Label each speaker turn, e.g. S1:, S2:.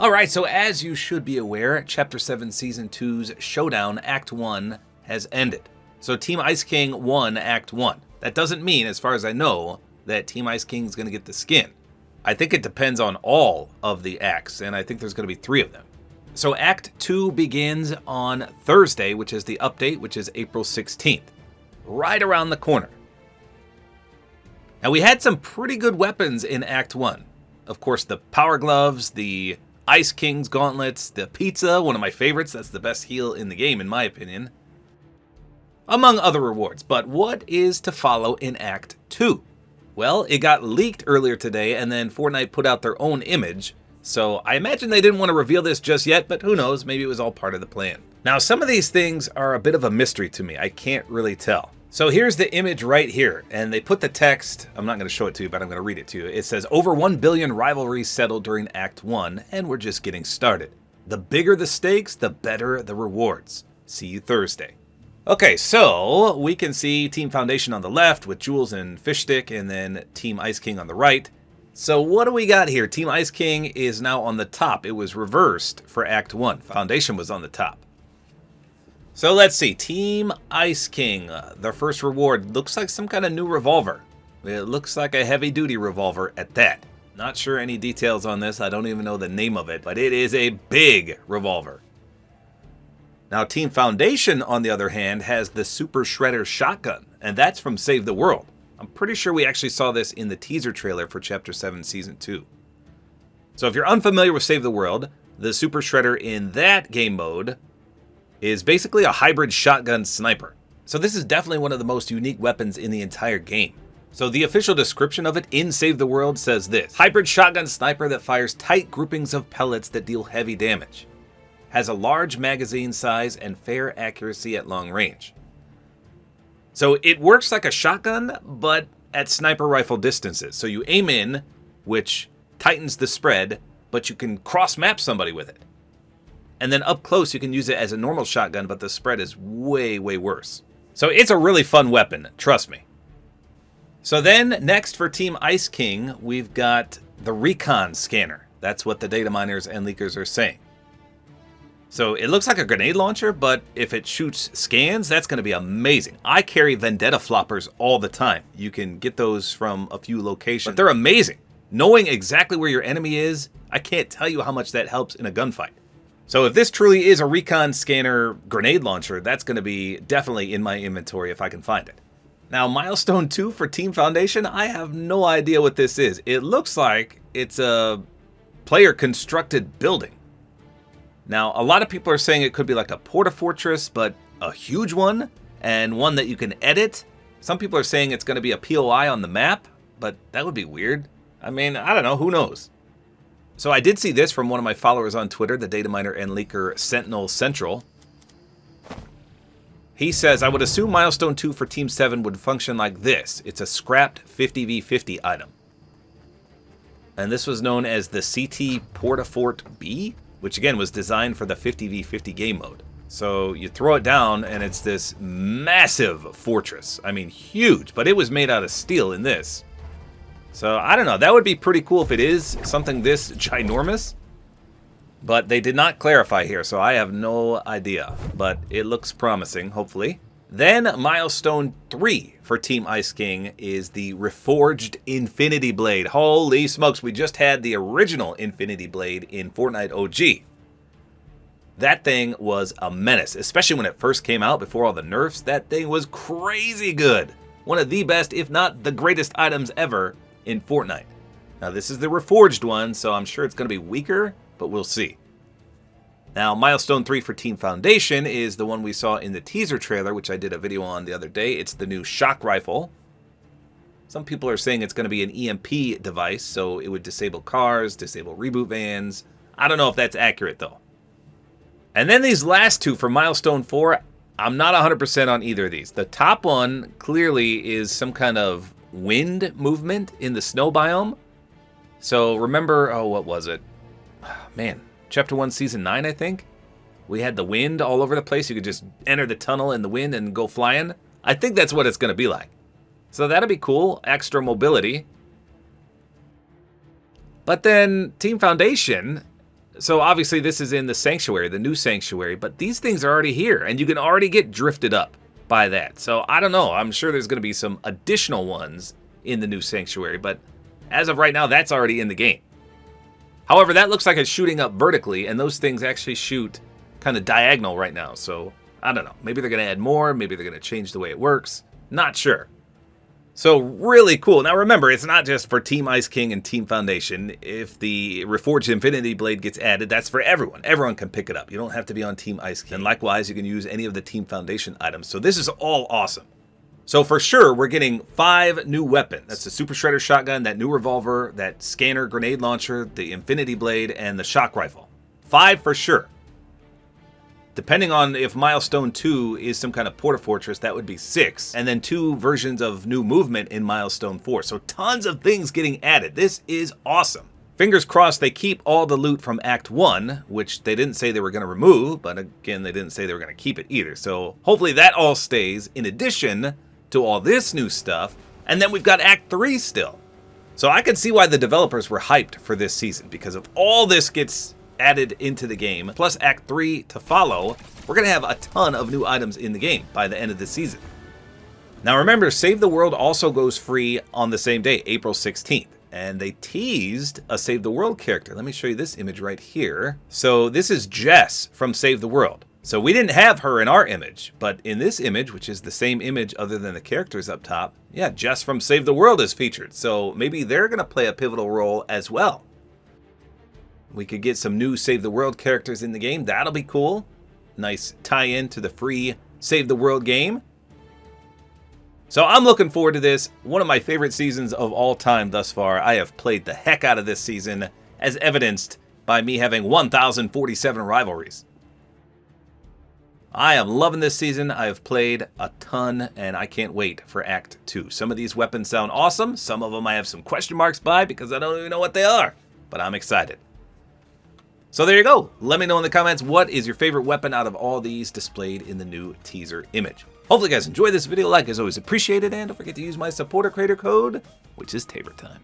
S1: Alright, so as you should be aware, Chapter 7 Season 2's Showdown Act 1 has ended. So Team Ice King won Act 1. That doesn't mean, as far as I know, that Team Ice King is going to get the skin. I think it depends on all of the acts, and I think there's going to be 3 of them. So Act 2 begins on Thursday, which is the update, which is April 16th. Right around the corner. Now we had some pretty good weapons in Act 1. Of course, the Power Gloves, the Ice King's Gauntlets, the Pizza, one of my favorites. That's the best heal in the game, in my opinion. Among other rewards. But what is to follow in Act 2? Well, it got leaked earlier today, and then Fortnite put out their own image. So I imagine they didn't want to reveal this just yet, but who knows, maybe it was all part of the plan. Now, some of these things are a bit of a mystery to me. I can't really tell. So here's the image right here, and they put the text, I'm not going to show it to you, but I'm going to read it to you. It says, over 1 billion rivalries settled during Act 1, and we're just getting started. The bigger the stakes, the better the rewards. See you Thursday. Okay, so we can see Team Foundation on the left with Jules and Fishstick, and then Team Ice King on the right. So what do we got here? Team Ice King is now on the top. It was reversed for Act 1. Foundation was on the top. So let's see, Team Ice King, their first reward looks like some kind of new revolver. It looks like a heavy-duty revolver at that. Not sure any details on this, I don't even know the name of it, but it is a big revolver. Now Team Foundation, on the other hand, has the Super Shredder shotgun, and that's from Save the World. I'm pretty sure we actually saw this in the teaser trailer for Chapter 7 Season 2. So if you're unfamiliar with Save the World, the Super Shredder in that game mode is basically a hybrid shotgun sniper. So this is definitely one of the most unique weapons in the entire game. So the official description of it in Save the World says this: hybrid shotgun sniper that fires tight groupings of pellets that deal heavy damage. Has a large magazine size and fair accuracy at long range. So it works like a shotgun, but at sniper rifle distances. So you aim in, which tightens the spread, but you can cross-map somebody with it. And then up close, you can use it as a normal shotgun, but the spread is way, way worse. So it's a really fun weapon, trust me. So then, next for Team Ice King, we've got the Recon Scanner. That's what the data miners and leakers are saying. So it looks like a grenade launcher, but if it shoots scans, that's going to be amazing. I carry Vendetta floppers all the time. You can get those from a few locations, but they're amazing. Knowing exactly where your enemy is, I can't tell you how much that helps in a gunfight. So if this truly is a Recon Scanner grenade launcher, that's going to be definitely in my inventory if I can find it. Now, Milestone 2 for Team Foundation, I have no idea what this is. It looks like it's a player-constructed building. Now, a lot of people are saying it could be like a porta-fortress, but a huge one, and one that you can edit. Some people are saying it's going to be a POI on the map, but that would be weird. I mean, I don't know, who knows? So I did see this from one of my followers on Twitter, the data miner and leaker Sentinel Central. He says, I would assume Milestone 2 for Team 7 would function like this. It's a scrapped 50v50 item. And this was known as the CT Portafort B, which again was designed for the 50v50 game mode. So you throw it down and it's this massive fortress. I mean, huge, but it was made out of steel in this. So I don't know, that would be pretty cool if it is something this ginormous. But they did not clarify here, so I have no idea. But it looks promising, hopefully. Then Milestone 3 for Team Ice King is the Reforged Infinity Blade. Holy smokes, we just had the original Infinity Blade in Fortnite OG. That thing was a menace, especially when it first came out before all the nerfs. That thing was crazy good. One of the best, if not the greatest items ever in Fortnite. Now this is the Reforged one, so I'm sure it's going to be weaker, but we'll see. Now, Milestone 3 for Team Foundation is the one we saw in the teaser trailer, which I did a video on the other day. It's the new shock rifle. Some people are saying it's going to be an EMP device, so it would disable cars, disable reboot vans. I don't know if that's accurate, though. And then these last two for Milestone 4, I'm not 100% on either of these. The top one clearly is some kind of wind movement in the snow biome. So remember, oh, what was it? Man, Chapter 1, Season 9, I think? We had the wind all over the place. You could just enter the tunnel in the wind and go flying. I think that's what it's going to be like. So that'll be cool. Extra mobility. But then Team Foundation, So obviously this is in the Sanctuary, the new Sanctuary, but these things are already here, and you can already get drifted up by that. So I don't know. I'm sure there's going to be some additional ones in the new Sanctuary, but as of right now, that's already in the game. However, that looks like it's shooting up vertically, and those things actually shoot kind of diagonal right now. So I don't know. Maybe they're going to add more. Maybe they're going to change the way it works. Not sure. So really cool. Now remember, it's not just for Team Ice King and Team Foundation. If the Reforged Infinity Blade gets added, that's for everyone. Everyone can pick it up. You don't have to be on Team Ice King. And likewise, you can use any of the Team Foundation items. So this is all awesome. So for sure, we're getting 5 new weapons. That's the Super Shredder Shotgun, that new revolver, that scanner grenade launcher, the Infinity Blade, and the shock rifle. 5 for sure. Depending on if Milestone 2 is some kind of Porta Fortress, that would be 6. And then 2 versions of new movement in Milestone 4. So tons of things getting added. This is awesome. Fingers crossed they keep all the loot from Act 1, which they didn't say they were going to remove, but again, they didn't say they were going to keep it either. So hopefully that all stays in addition to all this new stuff. And then we've got Act 3 still. So I can see why the developers were hyped for this season, because if all this gets added into the game, plus Act 3 to follow, we're going to have a ton of new items in the game by the end of the season. Now remember, Save the World also goes free on the same day, April 16th. And they teased a Save the World character. Let me show you this image right here. So this is Jess from Save the World. So we didn't have her in our image, but in this image, which is the same image other than the characters up top, yeah, Jess from Save the World is featured. So maybe they're going to play a pivotal role as well. We could get some new Save the World characters in the game. That'll be cool. Nice tie-in to the free Save the World game. So I'm looking forward to this. One of my favorite seasons of all time thus far. I have played the heck out of this season, as evidenced by me having 1,047 rivalries. I am loving this season. I have played a ton, and I can't wait for Act 2. Some of these weapons sound awesome. Some of them I have some question marks by because I don't even know what they are. But I'm excited. So there you go. Let me know in the comments, what is your favorite weapon out of all these displayed in the new teaser image. Hopefully you guys enjoyed this video. Like is always appreciated, and don't forget to use my Support-A-Creator code, which is tabortime.